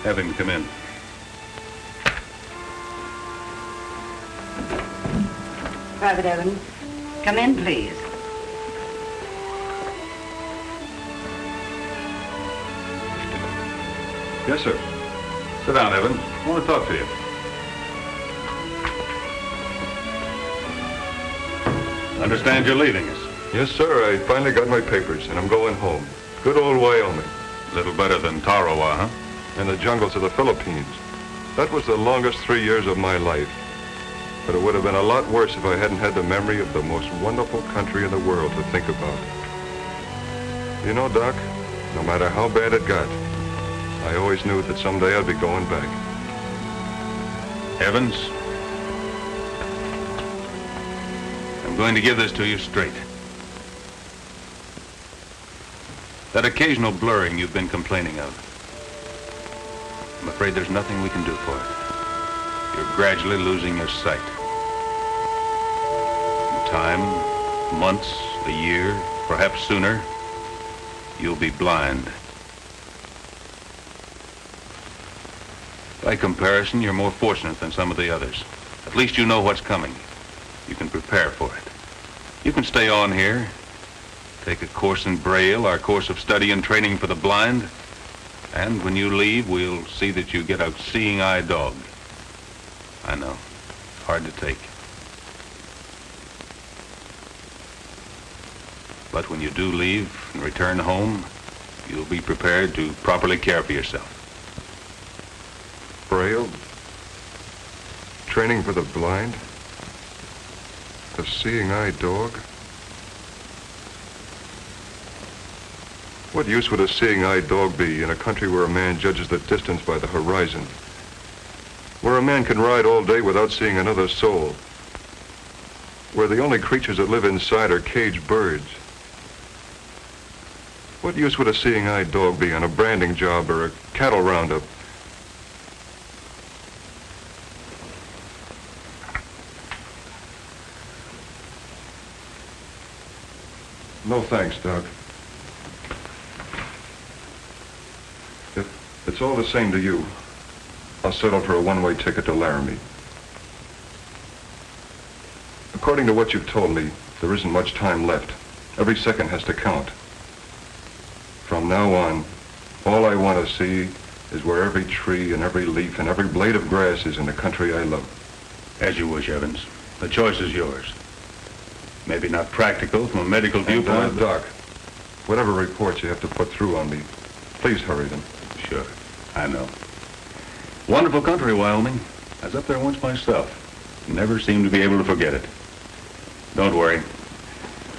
Have him come in. Private Evans, come in, please. Yes, sir. Sit down, Evans. I want to talk to you. Understand you're leaving us. Yes, sir. I finally got my papers, and I'm going home. Good old Wyoming. A little better than Tarawa, huh? And the jungles of the Philippines. That was the longest 3 years of my life. But it would have been a lot worse if I hadn't had the memory of the most wonderful country in the world to think about. You know, Doc, no matter how bad it got, I always knew that someday I'd be going back. Evans, I'm going to give this to you straight. That occasional blurring you've been complaining of, I'm afraid there's nothing we can do for it. You're gradually losing your sight. In time, months, a year, perhaps sooner, you'll be blind. By comparison, you're more fortunate than some of the others. At least you know what's coming. You can prepare for it. You can stay on here, take a course in Braille, our course of study and training for the blind, and when you leave, we'll see that you get a seeing eye dog. I know, it's hard to take. But when you do leave and return home, you'll be prepared to properly care for yourself. Braille? Training for the blind? A seeing eye dog? What use would a seeing eye dog be in a country where a man judges the distance by the horizon? Where a man can ride all day without seeing another soul? Where the only creatures that live inside are caged birds? What use would a seeing eye dog be on a branding job or a cattle roundup? No thanks, Doc. If it's all the same to you, I'll settle for a one-way ticket to Laramie. According to what you've told me, there isn't much time left. Every second has to count. From now on, all I want to see is where every tree and every leaf and every blade of grass is in the country I love. As you wish, Evans. The choice is yours. Maybe not practical from a medical viewpoint. Doc, whatever reports you have to put through on me, please hurry them. Sure, I know. Wonderful country, Wyoming. I was up there once myself. Never seemed to be able to forget it. Don't worry.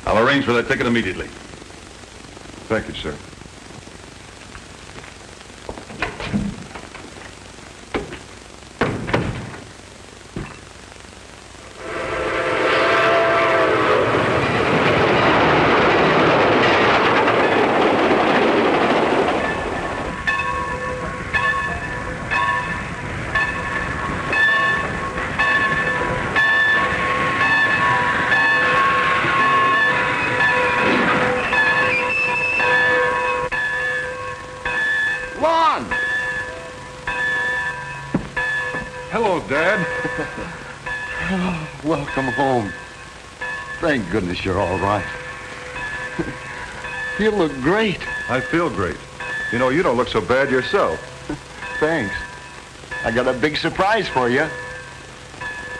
I'll arrange for that ticket immediately. Thank you, sir. Hello, Dad. Welcome home. Thank goodness you're all right. You look great. I feel great. You know, you don't look so bad yourself. Thanks. I got a big surprise for you.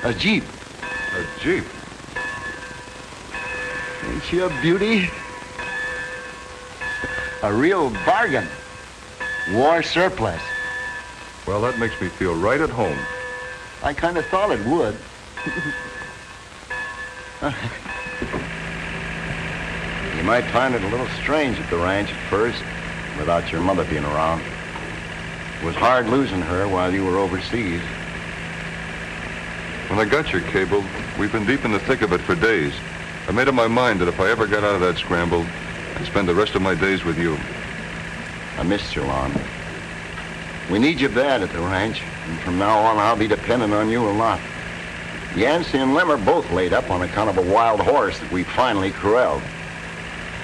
A Jeep. A Jeep? Ain't she a beauty? A real bargain. War surplus. Well, that makes me feel right at home. I kind of thought it would. You might find it a little strange at the ranch at first, without your mother being around. It was hard losing her while you were overseas. When I got your cable, we've been deep in the thick of it for days. I made up my mind that if I ever got out of that scramble, I'd spend the rest of my days with you. I missed you, Lon. We need you bad at the ranch, and from now on I'll be dependent on you a lot. Yancey and Lim are both laid up on account of a wild horse that we finally corralled.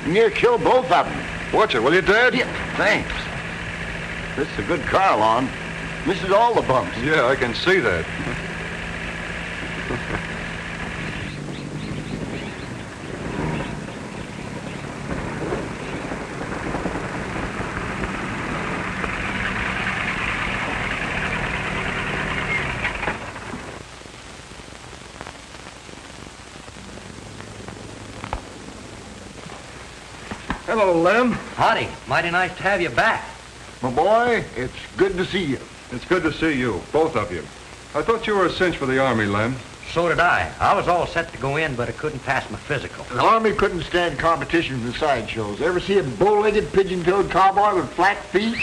Near killed both of them. Watch it, will you, Dad? Yeah, thanks. This is a good car, Lon. Misses all the bumps. Yeah, I can see that. Hello, Lem. Howdy. Mighty nice to have you back. My boy, it's good to see you. It's good to see you, both of you. I thought you were a cinch for the Army, Lem. So did I. I was all set to go in, but I couldn't pass my physical. The Army couldn't stand competition from the sideshows. Ever see a bow-legged, pigeon-toed cowboy with flat feet?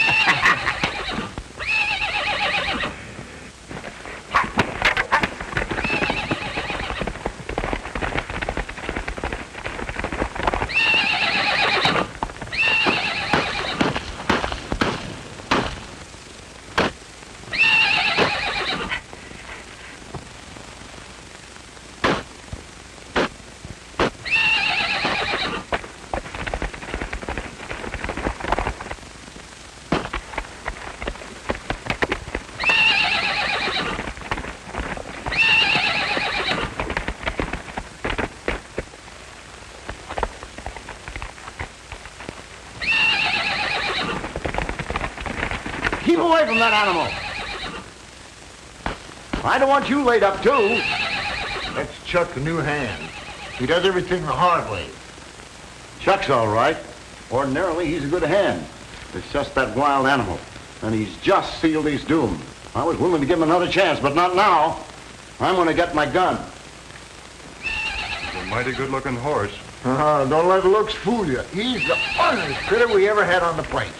Keep away from that animal. I don't want you laid up, too. That's Chuck, the new hand. He does everything the hard way. Chuck's all right. Ordinarily, he's a good hand. It's just that wild animal. And he's just sealed his doom. I was willing to give him another chance, but not now. I'm going to get my gun. He's a mighty good-looking horse. Don't let the looks fool you. He's the honest critter we ever had on the plains.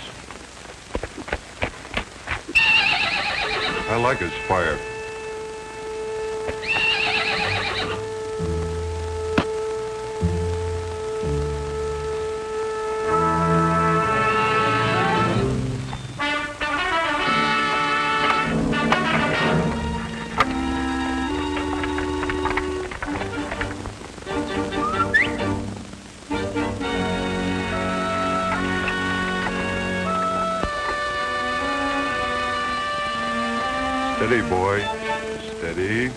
I like his fire. Steady, boy. Steady.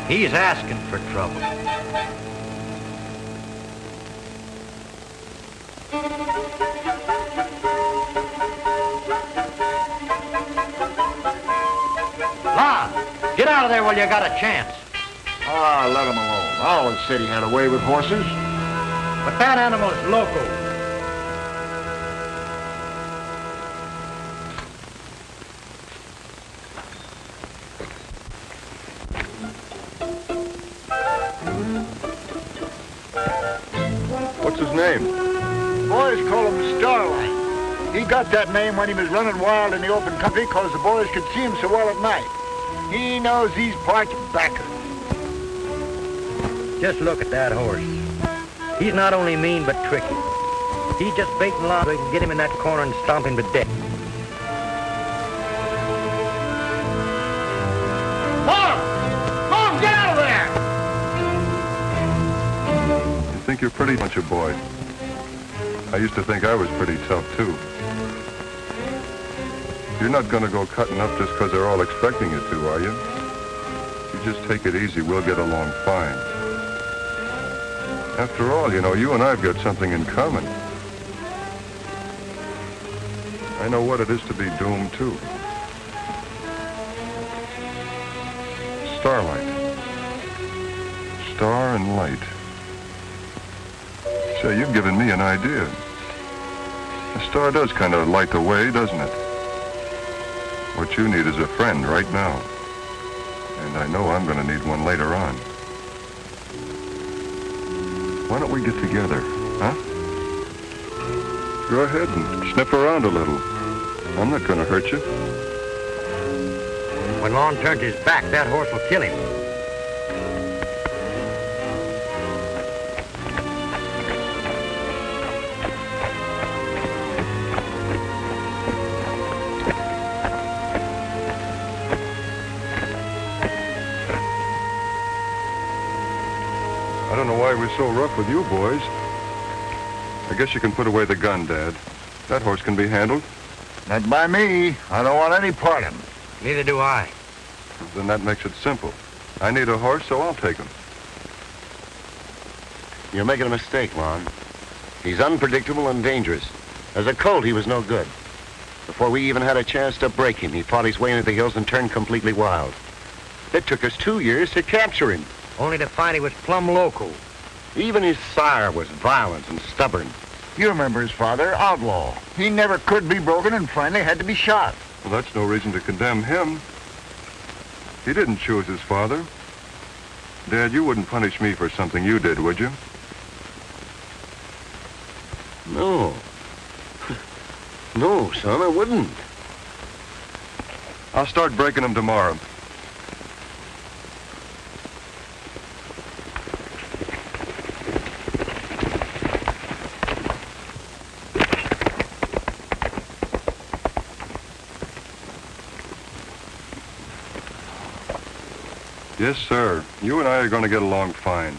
He's asking for trouble. Lon, get out of there while you got a chance. Ah, let him alone. I always said he had a way with horses. But that animal's loco. What's his name? Boys call him Starlight. He got that name when he was running wild in the open country because the boys could see him so well at night. He knows these parts backer. Just look at that horse. He's not only mean, but tricky. He's just baiting Lon so he can get him in that corner and stomp him to death. Mom, get out of there! You think you're pretty much a boy. I used to think I was pretty tough, too. You're not going to go cutting up just because they're all expecting you to, are you? You just take it easy, we'll get along fine. After all, you know, you and I've got something in common. I know what it is to be doomed, too. Starlight. Star and light. Say, you've given me an idea. A star does kind of light the way, doesn't it? What you need is a friend right now. And I know I'm going to need one later on. Why don't we get together, huh? Go ahead and sniff around a little. I'm not going to hurt you. When Lon turns his back, that horse will kill him. I don't know why we're so rough with you boys. I guess you can put away the gun, Dad. That horse can be handled. Not by me. I don't want any part of him. Neither do I. Then that makes it simple. I need a horse, so I'll take him. You're making a mistake, Lon. He's unpredictable and dangerous. As a colt, he was no good. Before we even had a chance to break him, he fought his way into the hills and turned completely wild. It took us 2 years to capture him. Only to find he was plumb loco. Even his sire was violent and stubborn. You remember his father, Outlaw. He never could be broken and finally had to be shot. Well, that's no reason to condemn him. He didn't choose his father. Dad, you wouldn't punish me for something you did, would you? No. No, son, I wouldn't. I'll start breaking him tomorrow. Yes, sir. You and I are going to get along fine.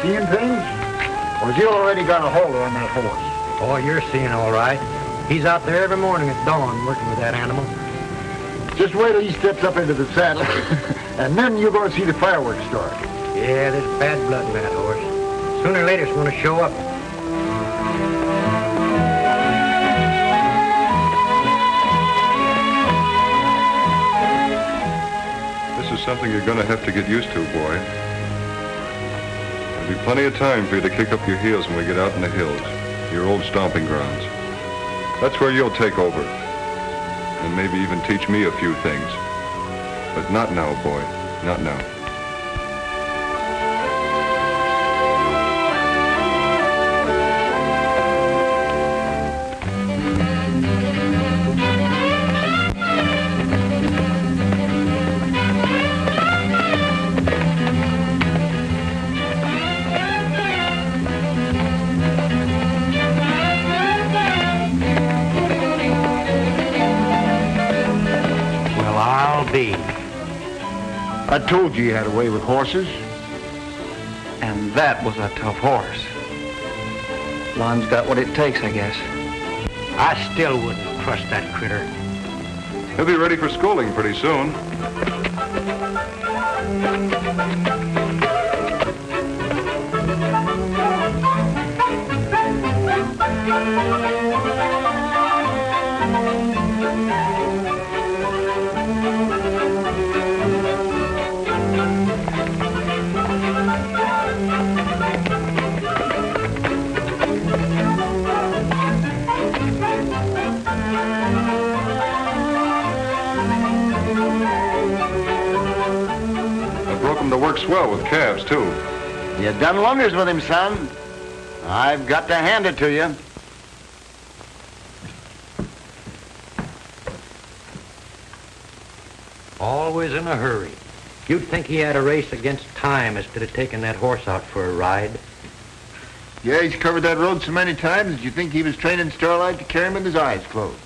Seeing things? Or has he already got a hold on that horse? Oh, you're seeing all right. He's out there every morning at dawn working with that animal. Just wait till he steps up into the saddle, and then you're going to see the fireworks start. Yeah, there's bad blood in that horse. Sooner or later it's going to show up. This is something you're going to have to get used to, boy. There'll be plenty of time for you to kick up your heels when we get out in the hills, your old stomping grounds. That's where you'll take over, and maybe even teach me a few things. But not now, boy, not now. I told you had a way with horses. And that was a tough horse. Lon's got what it takes, I guess. I still wouldn't trust that critter. He'll be ready for schooling pretty soon. To work swell with calves, too. You done wonders with him, son. I've got to hand it to you. Always in a hurry. You'd think he had a race against time instead of taking that horse out for a ride. Yeah, he's covered that road so many times that you think he was training Starlight to carry him with his eyes closed.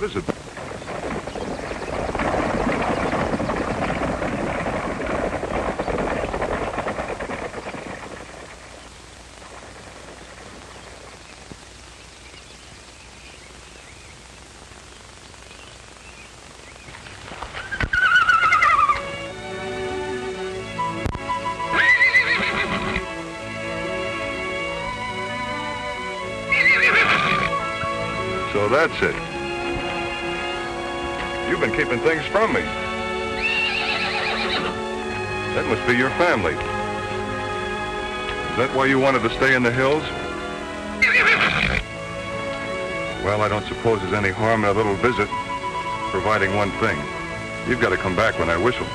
What is it? So that's it. You've been keeping things from me. That must be your family. Is that why you wanted to stay in the hills? Well, I don't suppose there's any harm in a little visit, providing one thing. You've got to come back when I whistle.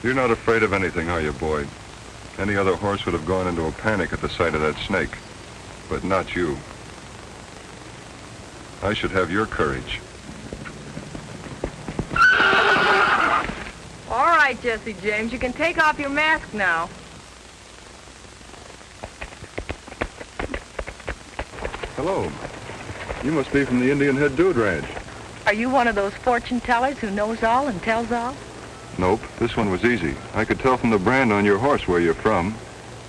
You're not afraid of anything, are you, boy? Any other horse would have gone into a panic at the sight of that snake, but not you. I should have your courage. All right, Jesse James, you can take off your mask now. Hello. You must be from the Indian Head Dude Ranch. Are you one of those fortune tellers who knows all and tells all? Nope, this one was easy. I could tell from the brand on your horse where you're from,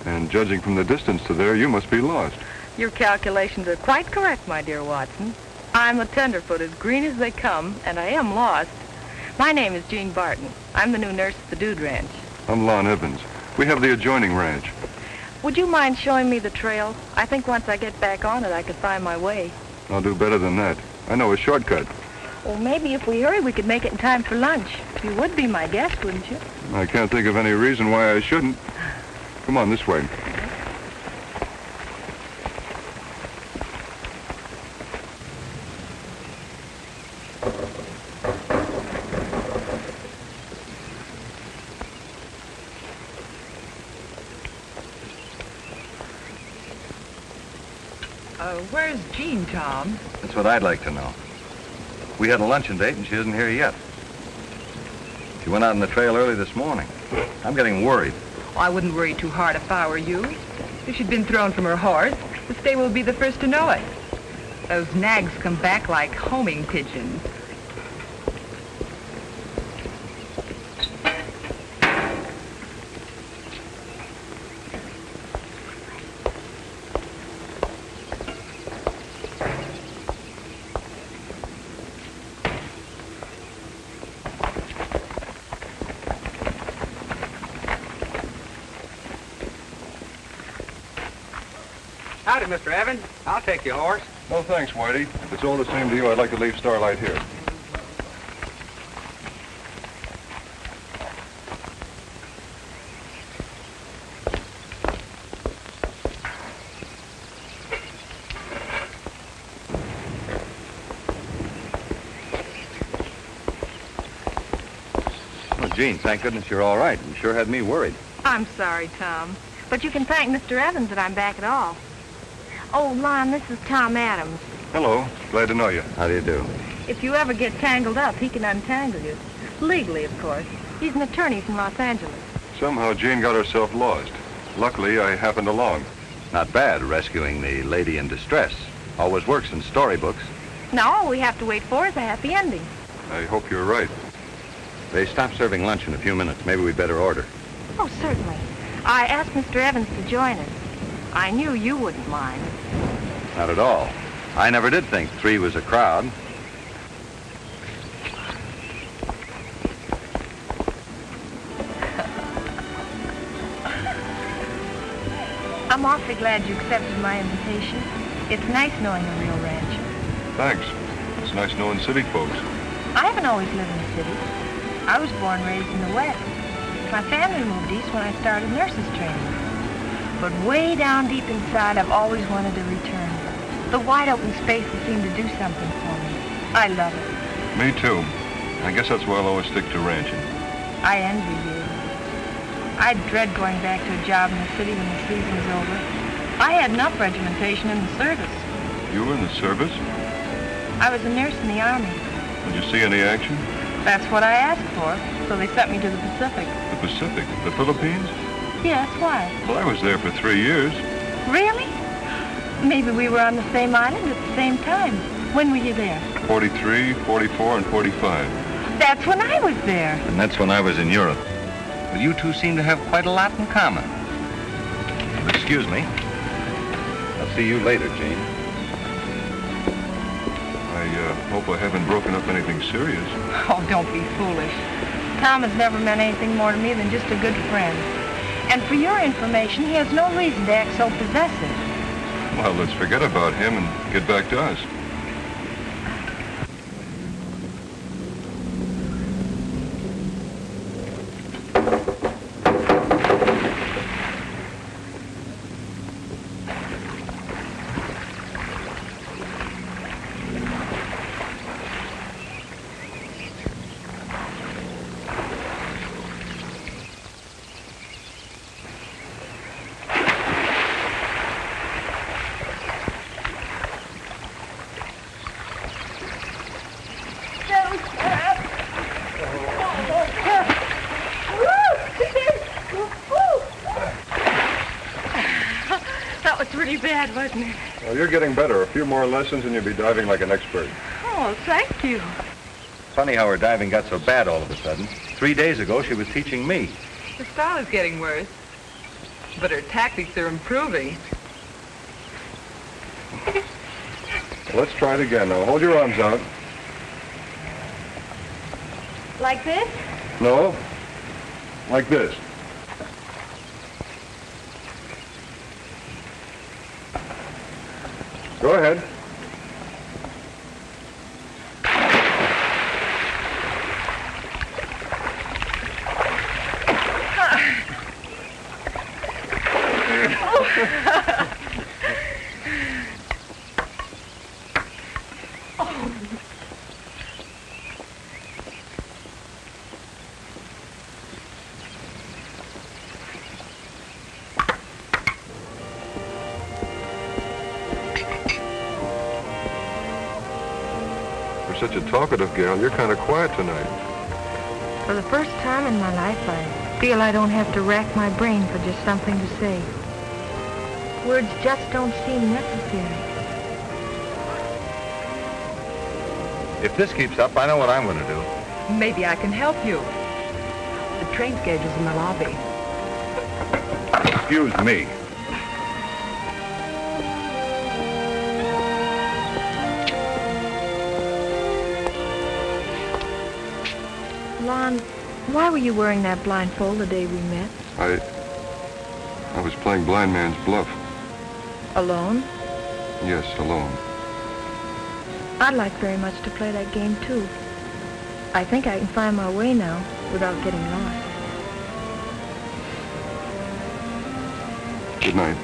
and judging from the distance to there, you must be lost. Your calculations are quite correct, my dear Watson. I'm a tenderfoot, as green as they come, and I am lost. My name is Jean Barton. I'm the new nurse at the Dude Ranch. I'm Lon Evans. We have the adjoining ranch. Would you mind showing me the trail? I think once I get back on it, I could find my way. I'll do better than that. I know a shortcut. Well, maybe if we hurry, we could make it in time for lunch. You would be my guest, wouldn't you? I can't think of any reason why I shouldn't. Come on, this way. Where's Jean, Tom? That's what I'd like to know. We had a luncheon date and she isn't here yet. She went out on the trail early this morning. I'm getting worried. Oh, I wouldn't worry too hard if I were you. If she'd been thrown from her horse, the stable would be the first to know it. Those nags come back like homing pigeons. Howdy, Mr. Evans. I'll take your horse. No thanks, Whitey. If it's all the same to you, I'd like to leave Starlight here. Gene, thank goodness you're all right. You sure had me worried. I'm sorry, Tom. But you can thank Mr. Evans that I'm back at all. Oh, Lon, this is Tom Adams. Hello. Glad to know you. How do you do? If you ever get tangled up, he can untangle you. Legally, of course. He's an attorney from Los Angeles. Somehow Jean got herself lost. Luckily, I happened along. Not bad, rescuing the lady in distress. Always works in storybooks. Now, all we have to wait for is a happy ending. I hope you're right. They stop serving lunch in a few minutes. Maybe we'd better order. Oh, certainly. I asked Mr. Evans to join us. I knew you wouldn't mind. Not at all. I never did think 3 was a crowd. I'm awfully glad you accepted my invitation. It's nice knowing a real rancher. Thanks. It's nice knowing city folks. I haven't always lived in the city. I was born and raised in the West. My family moved east when I started nurses training. But way down deep inside, I've always wanted to return. The wide open spaces seem to do something for me. I love it. Me too. I guess that's why I'll always stick to ranching. I envy you. I dread going back to a job in the city when the season's over. I had enough regimentation in the service. You were in the service? I was a nurse in the Army. Did you see any action? That's what I asked for, so they sent me to the Pacific. The Pacific? The Philippines? Yes, why? Well, I was there for 3 years. Really? Maybe we were on the same island at the same time. When were you there? 43, 44, and 45. That's when I was there. And that's when I was in Europe. Well, you two seem to have quite a lot in common. Well, excuse me. I'll see you later, Gene. I hope I haven't broken up anything serious. Oh, don't be foolish. Tom has never meant anything more to me than just a good friend. And for your information, he has no reason to act so possessive. Well, let's forget about him and get back to us. Bad, wasn't it? Well, you're getting better. A few more lessons and you'll be diving like an expert. Oh, thank you. Funny how her diving got so bad all of a sudden. 3 days ago, she was teaching me. Her style is getting worse, but her tactics are improving. Well, let's try it again. Now, hold your arms out. Like this? No, like this. Go ahead. Such a talkative gal, you're kind of quiet tonight. For the first time in my life, I feel I don't have to rack my brain for just something to say. Words just don't seem necessary. If this keeps up, I know what I'm going to do. Maybe I can help you. The train schedule's in the lobby. Excuse me. Lon, why were you wearing that blindfold the day we met? I was playing blind man's bluff. Alone? Yes, alone. I'd like very much to play that game, too. I think I can find my way now without getting lost. Good night.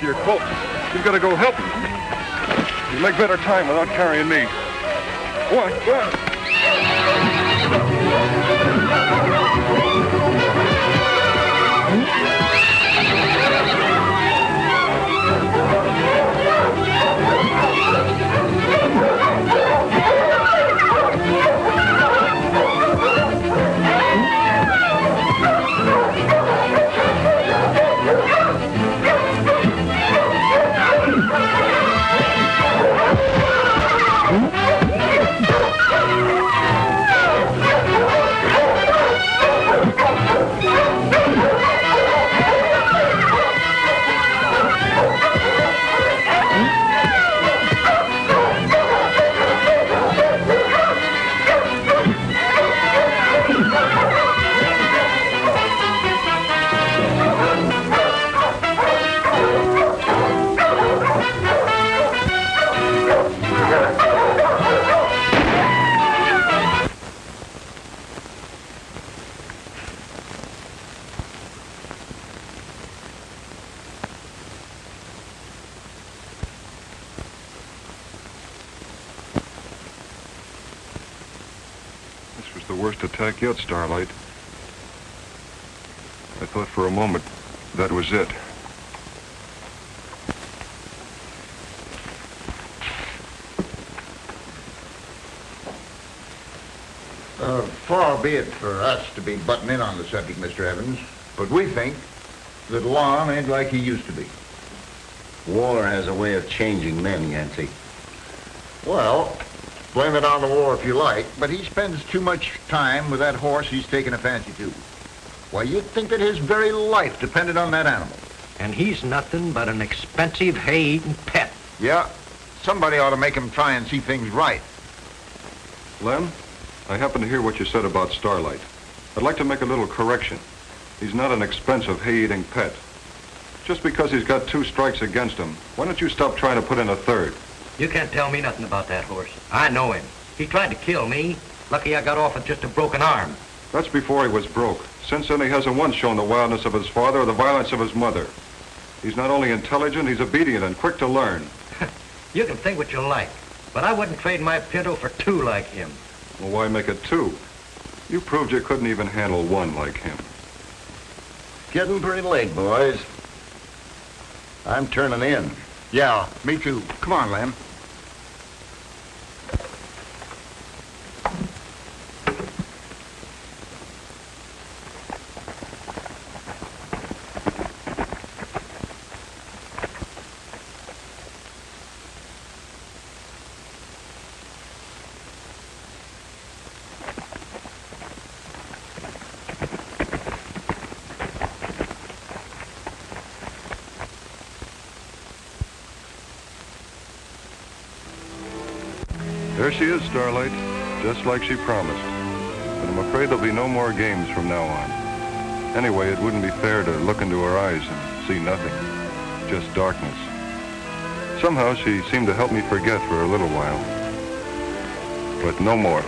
your coat. You've got to go help him. You'll make better time without carrying me. Go on, go on. The worst attack yet, Starlight. I thought for a moment that was it. Far be it for us to be butting in on the subject, Mr. Evans, but we think that Lon ain't like he used to be. War has a way of changing men, Yancey. Well, blame it on the war if you like, but he spends too much time with that horse he's taken a fancy to. Why, you'd think that his very life depended on that animal. And he's nothing but an expensive hay-eating pet. Yeah, somebody ought to make him try and see things right. Lem, I happened to hear what you said about Starlight. I'd like to make a little correction. He's not an expensive hay-eating pet. Just because he's got 2 strikes against him, why don't you stop trying to put in a third? You can't tell me nothing about that horse. I know him. He tried to kill me. Lucky I got off with just a broken arm. That's before he was broke. Since then, he hasn't once shown the wildness of his father or the violence of his mother. He's not only intelligent, he's obedient and quick to learn. You can think what you like, but I wouldn't trade my Pinto for 2 like him. Well, why make it 2? You proved you couldn't even handle 1 like him. Getting pretty late, boys. I'm turning in. Yeah, me too. Come on, Lem. There she is, Starlight, just like she promised. But I'm afraid there'll be no more games from now on. Anyway, it wouldn't be fair to look into her eyes and see nothing, just darkness. Somehow she seemed to help me forget for a little while. But no more.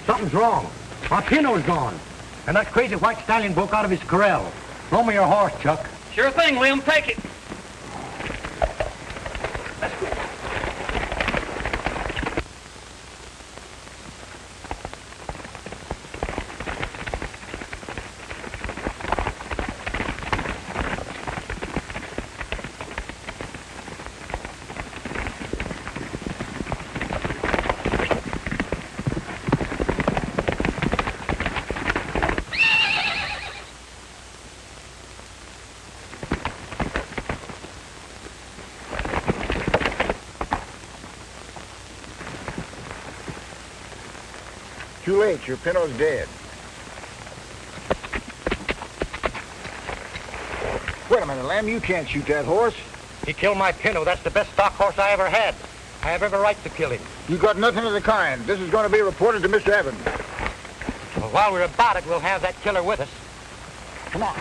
Something's wrong. My Pinto's gone. And that crazy white stallion broke out of his corral. Loan me your horse, Chuck. Sure thing, Lem. Take it. Too late. Your Pinto's dead. Wait a minute, Lem. You can't shoot that horse. He killed my Pinto. That's the best stock horse I ever had. I have every right to kill him. You got nothing of the kind. This is going to be reported to Mr. Evans. Well, while we're about it, we'll have that killer with us. Come on.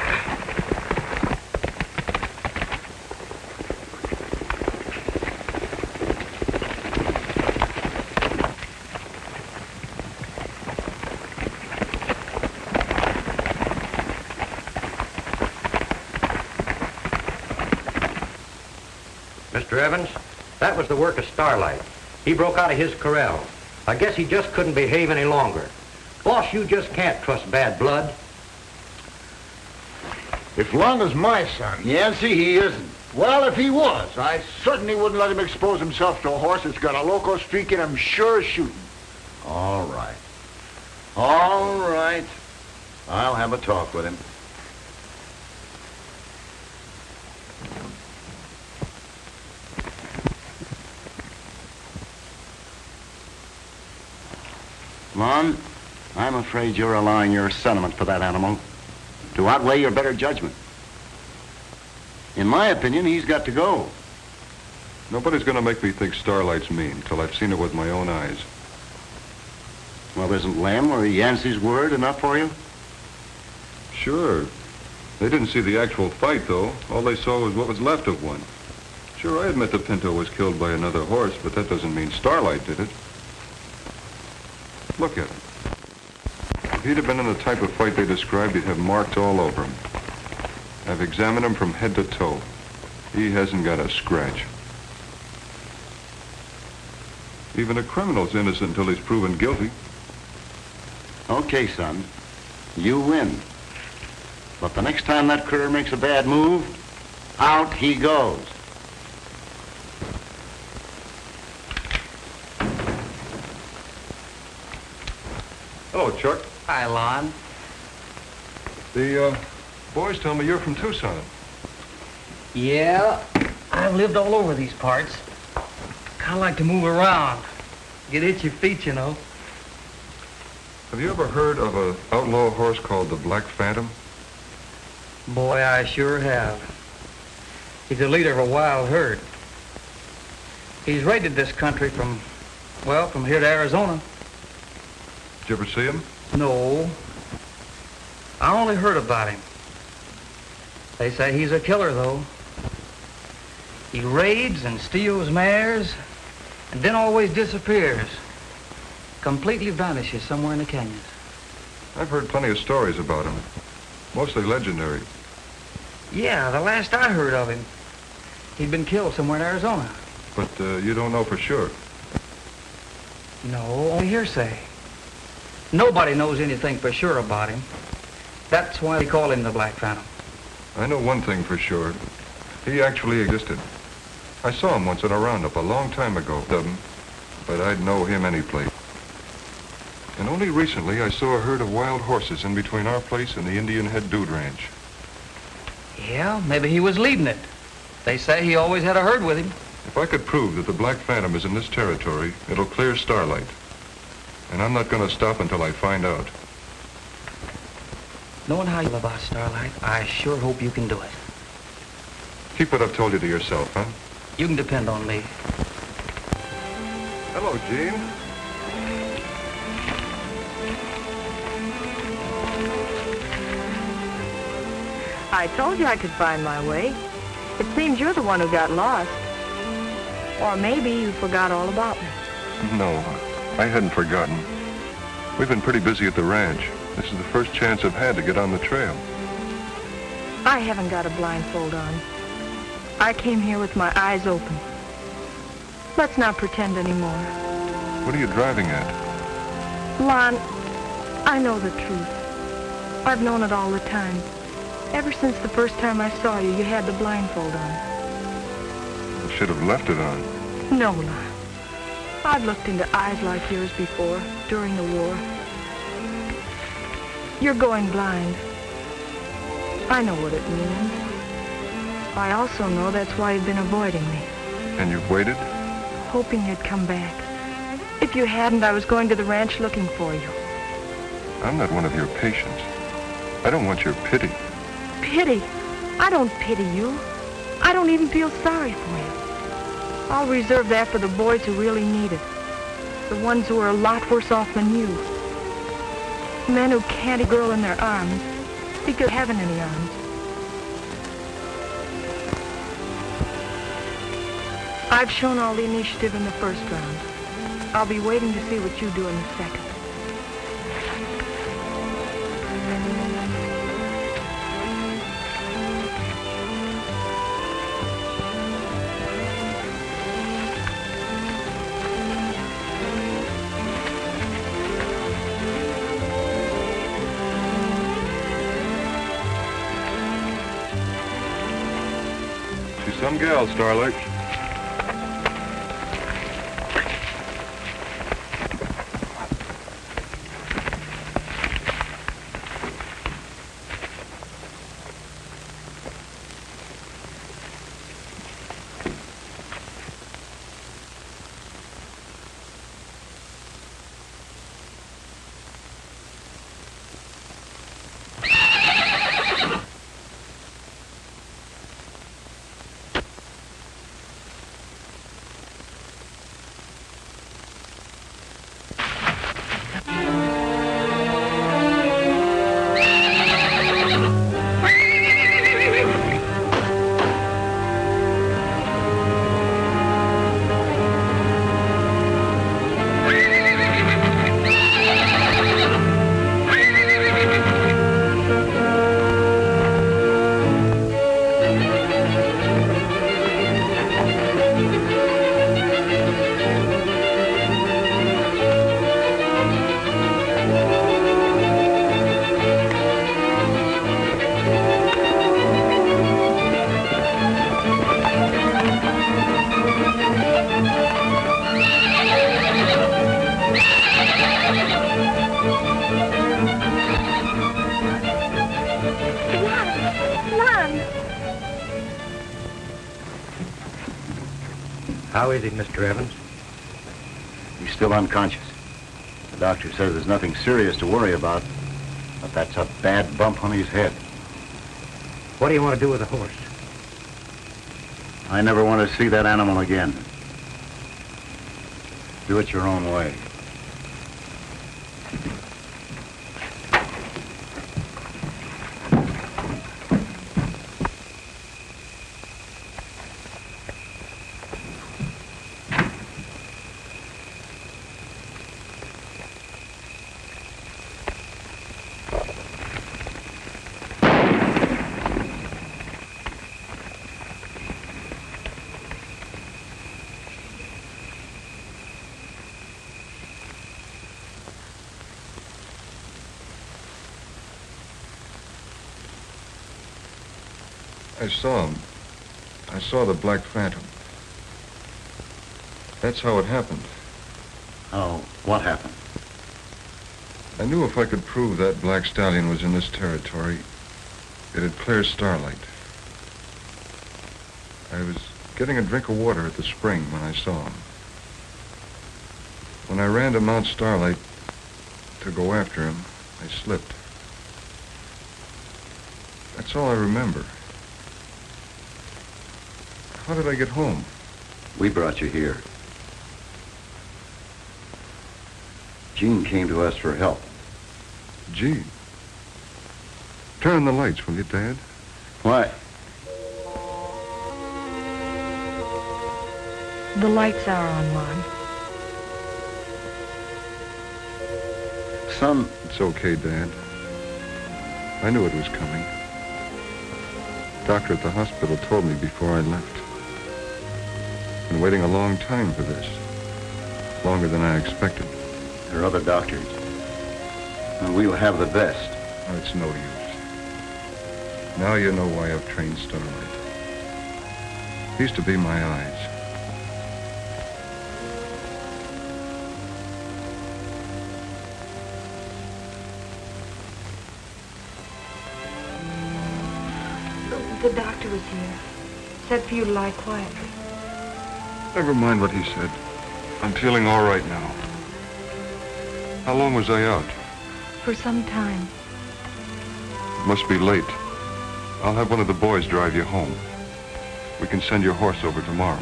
Mr. Evans, that was the work of Starlight. He broke out of his corral. I guess he just couldn't behave any longer. Boss, you just can't trust bad blood. If Lon is my son, Yancey, he isn't. well, if he was, I certainly wouldn't let him expose himself to a horse that's got a loco streak in him sure as shooting. All right. All right. I'll have a talk with him. Lon, I'm afraid you're allowing your sentiment for that animal to outweigh your better judgment. In my opinion, he's got to go. Nobody's going to make me think Starlight's mean till I've seen it with my own eyes. Well, isn't Lem or Yancey's word enough for you? Sure. They didn't see the actual fight, though. All they saw was what was left of one. Sure, I admit the Pinto was killed by another horse, but that doesn't mean Starlight did it. Look at him. If he'd have been in the type of fight they described, he'd have marks all over him. I've examined him from head to toe. He hasn't got a scratch. Even a criminal's innocent until he's proven guilty. Okay, son. You win. But the next time that critter makes a bad move, out he goes. Hello, Chuck. Hi, Lon. The boys tell me you're from Tucson. Yeah, I've lived all over these parts. Kind of like to move around. Get itchy feet, you know. Have you ever heard of an outlaw horse called the Black Phantom? Boy, I sure have. He's the leader of a wild herd. He's raided this country from here to Arizona. Did you ever see him? No. I only heard about him. They say he's a killer, though. He raids and steals mares, and then always disappears. Completely vanishes somewhere in the canyons. I've heard plenty of stories about him. Mostly legendary. Yeah, the last I heard of him, he'd been killed somewhere in Arizona. But you don't know for sure. No, only hearsay. Nobody knows anything for sure about him. That's why they call him the Black Phantom. I know one thing for sure. He actually existed. I saw him once in a roundup a long time ago, but I'd know him anyplace. And only recently I saw a herd of wild horses in between our place and the Indian Head Dude Ranch. Yeah, maybe he was leading it. They say he always had a herd with him. If I could prove that the Black Phantom is in this territory, it'll clear Starlight. And I'm not going to stop until I find out. Knowing how you feel about Starlight, I sure hope you can do it. Keep what I've told you to yourself, huh? You can depend on me. Hello, Gene. I told you I could find my way. It seems you're the one who got lost. Or maybe you forgot all about me. No, I hadn't forgotten. We've been pretty busy at the ranch. This is the first chance I've had to get on the trail. I haven't got a blindfold on. I came here with my eyes open. Let's not pretend anymore. What are you driving at? Lon, I know the truth. I've known it all the time. Ever since the first time I saw you, you had the blindfold on. You should have left it on. No, Lon. I've looked into eyes like yours before, during the war. You're going blind. I know what it means. I also know that's why you've been avoiding me. And you've waited? Hoping you'd come back. If you hadn't, I was going to the ranch looking for you. I'm not one of your patients. I don't want your pity. Pity? I don't pity you. I don't even feel sorry for you. I'll reserve that for the boys who really need it. The ones who are a lot worse off than you. Men who can't a girl in their arms because they haven't any arms. I've shown all the initiative in the first round. I'll be waiting to see what you do in the second. She's some gal, Starlight. How is he, Mr. Evans? He's still unconscious. The doctor says there's nothing serious to worry about, but that's a bad bump on his head. What do you want to do with the horse? I never want to see that animal again. Do it your own way. I saw him. I saw the Black Phantom. That's how it happened. Oh, what happened? I knew if I could prove that Black Stallion was in this territory, it'd clear Starlight. I was getting a drink of water at the spring when I saw him. When I ran to Mount Starlight to go after him, I slipped. That's all I remember. How did I get home? We brought you here. Jean came to us for help. Gee. Turn on the lights, will you, Dad? Why? The lights are on, Lon. son? It's okay, Dad. I knew it was coming. The doctor at the hospital told me before I left. Been waiting a long time for this. Longer than I expected. There are other doctors. And we'll have the best. Oh, it's no use. Now you know why I've trained Starlight. He used to be my eyes. The doctor was here. Said for you to lie quietly. Never mind what he said. I'm feeling all right now. How long was I out? For some time. It must be late. I'll have one of the boys drive you home. We can send your horse over tomorrow.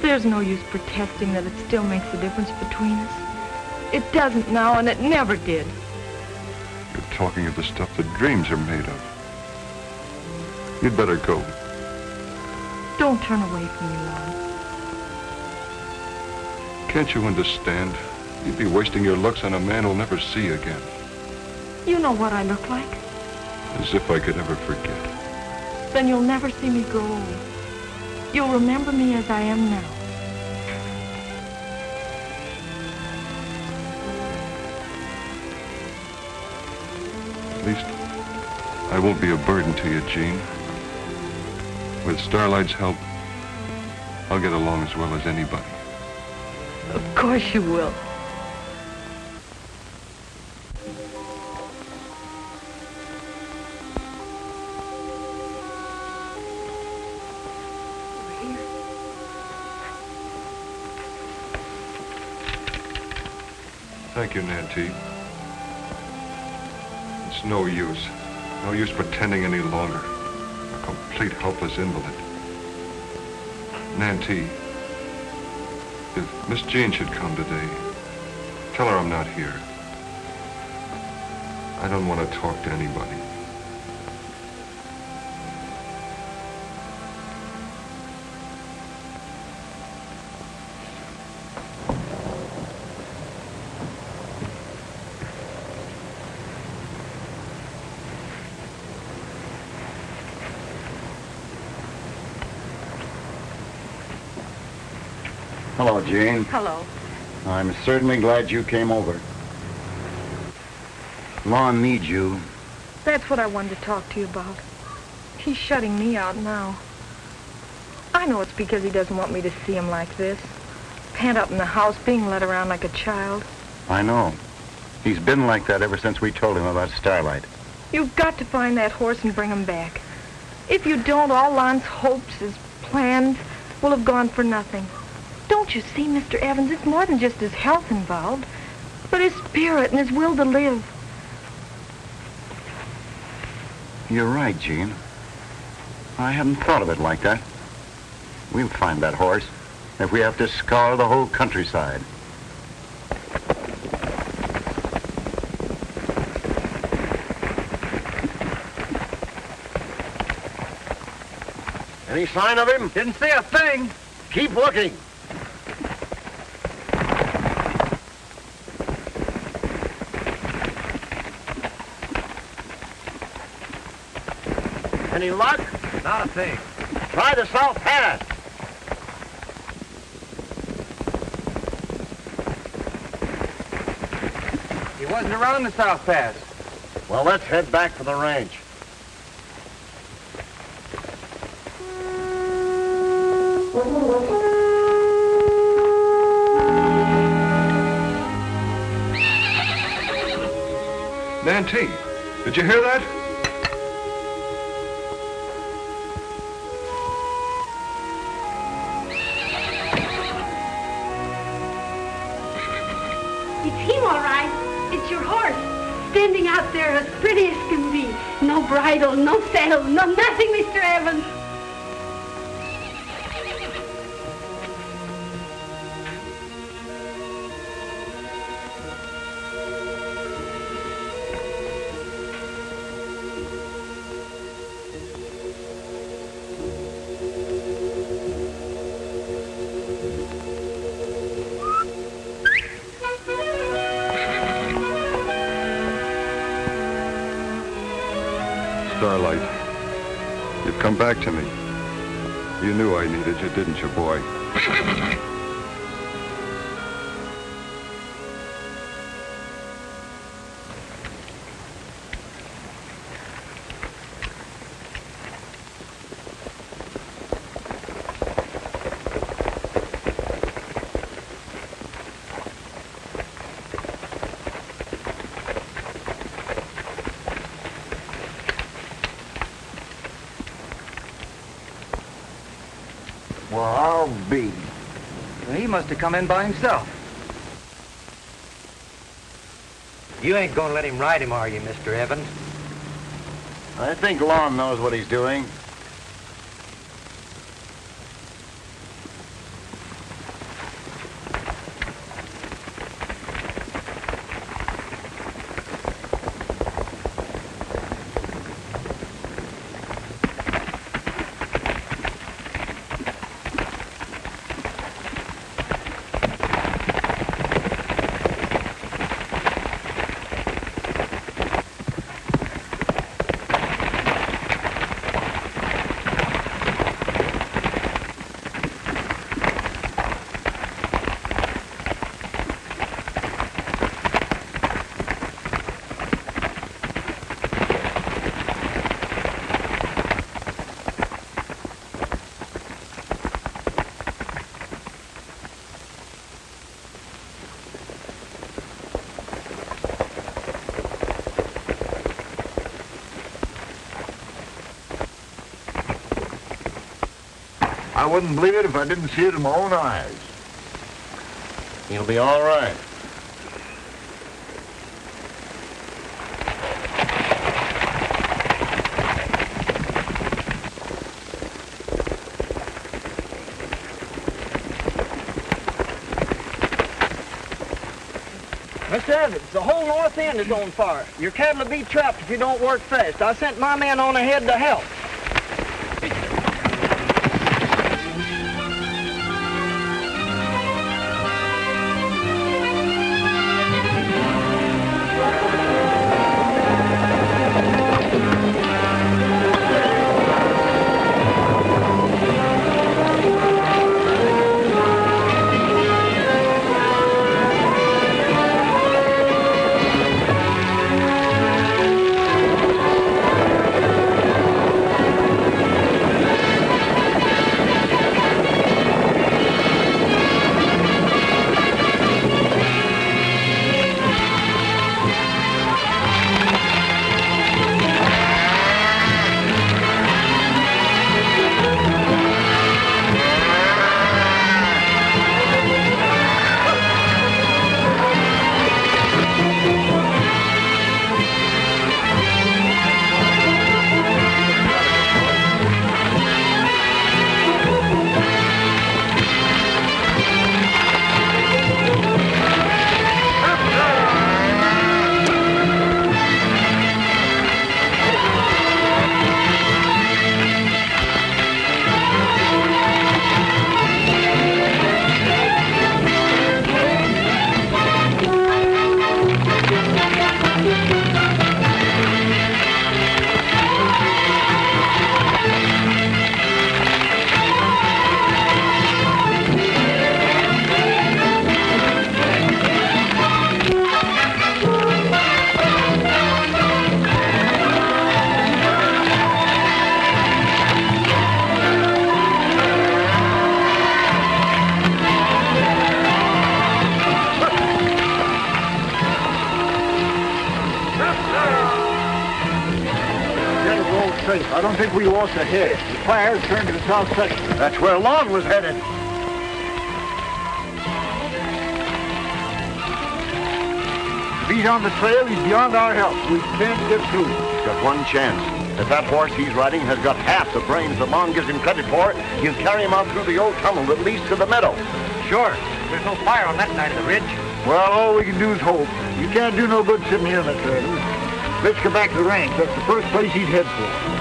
There's no use protesting that it still makes a difference between us. It doesn't now, and it never did. You're talking of the stuff that dreams are made of. You'd better go. Don't turn away from me, Lon. Can't you understand? You'd be wasting your looks on a man who'll never see again. You know what I look like. As if I could ever forget. Then you'll never see me grow old. You'll remember me as I am now. At least, I won't be a burden to you, Jean. With Starlight's help, I'll get along as well as anybody. Of course you will. Thank you, Nancy. It's no use. No use pretending any longer. A complete helpless invalid. Nancy, if Miss Jean should come today, tell her I'm not here. I don't want to talk to anybody. Hello, Jane. Hello. I'm certainly glad you came over. Lon needs you. That's what I wanted to talk to you about. He's shutting me out now. I know it's because he doesn't want me to see him like this. Pent up in the house, being led around like a child. I know. He's been like that ever since we told him about Starlight. You've got to find that horse and bring him back. If you don't, all Lon's hopes, his plans, will have gone for nothing. Don't you see, Mr. Evans, it's more than just his health involved, but his spirit and his will to live. You're right, Jean. I hadn't thought of it like that. We'll find that horse if we have to scour the whole countryside. Any sign of him? Didn't see a thing. Keep looking. Any luck? Not a thing. Try the South Pass. He wasn't around the South Pass. Well, let's head back to the ranch. Nancy, did you hear that? It's him, all right. It's your horse. Standing out there as pretty as can be. No bridle, no saddle, no nothing, Mr. Evans. Starlight. You've come back to me. You knew I needed you, didn't you, boy? Well, I'll be. He must have come in by himself. You ain't gonna let him ride him, are you, Mr. Evans? I think Lon knows what he's doing. I wouldn't believe it if I didn't see it in my own eyes. He'll be all right. Mr. Evans, the whole north end is on fire. Your cattle will be trapped if you don't work fast. I sent my men on ahead to help. I don't think we lost a head. The fire turned to the south section. That's where Lon was headed. If he's on the trail, he's beyond our help. We can't get through. He's got one chance. If that horse he's riding has got half the brains that Lon gives him credit for, you carry him out through the old tunnel that leads to the meadow. Sure. There's no fire on that side of the ridge. Well, all we can do is hope. You can't do no good sitting here in the trail. Let's go back to the ranch. That's the first place he'd head for.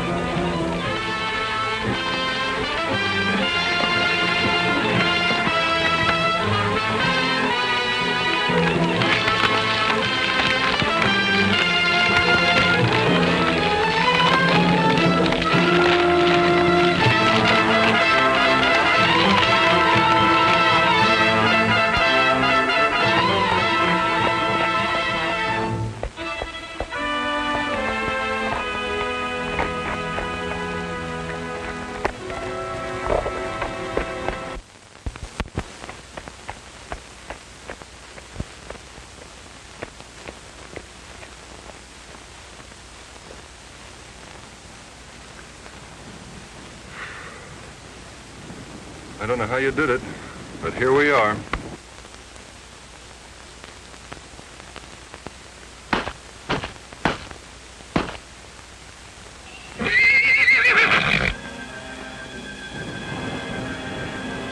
I don't know how you did it, but here we are.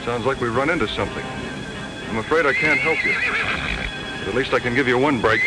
Sounds like we run into something. I'm afraid I can't help you. But at least I can give you one break.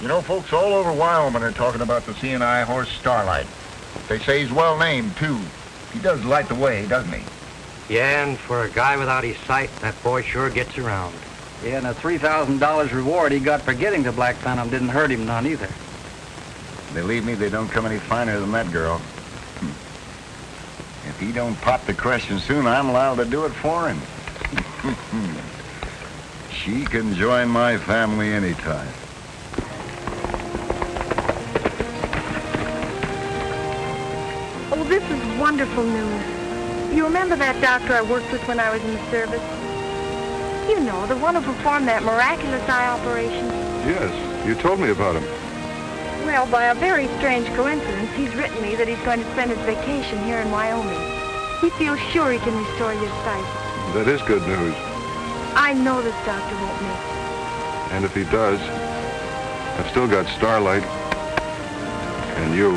You know, folks all over Wyoming are talking about the CNI horse Starlight. They say he's well named, too. He does light the way, doesn't he? Yeah, and for a guy without his sight, that boy sure gets around. Yeah, and the $3,000 reward he got for getting the Black Phantom didn't hurt him none either. Believe me, they don't come any finer than that girl. If he don't pop the question soon, I'm liable to do it for him. She can join my family anytime. Oh, this is wonderful news. You remember that doctor I worked with when I was in the service? You know, the one who performed that miraculous eye operation. Yes, you told me about him. Well, by a very strange coincidence, he's written me that he's going to spend his vacation here in Wyoming. He feels sure he can restore your sight. That is good news. I know this doctor won't miss it. And if he does, I've still got Starlight and you.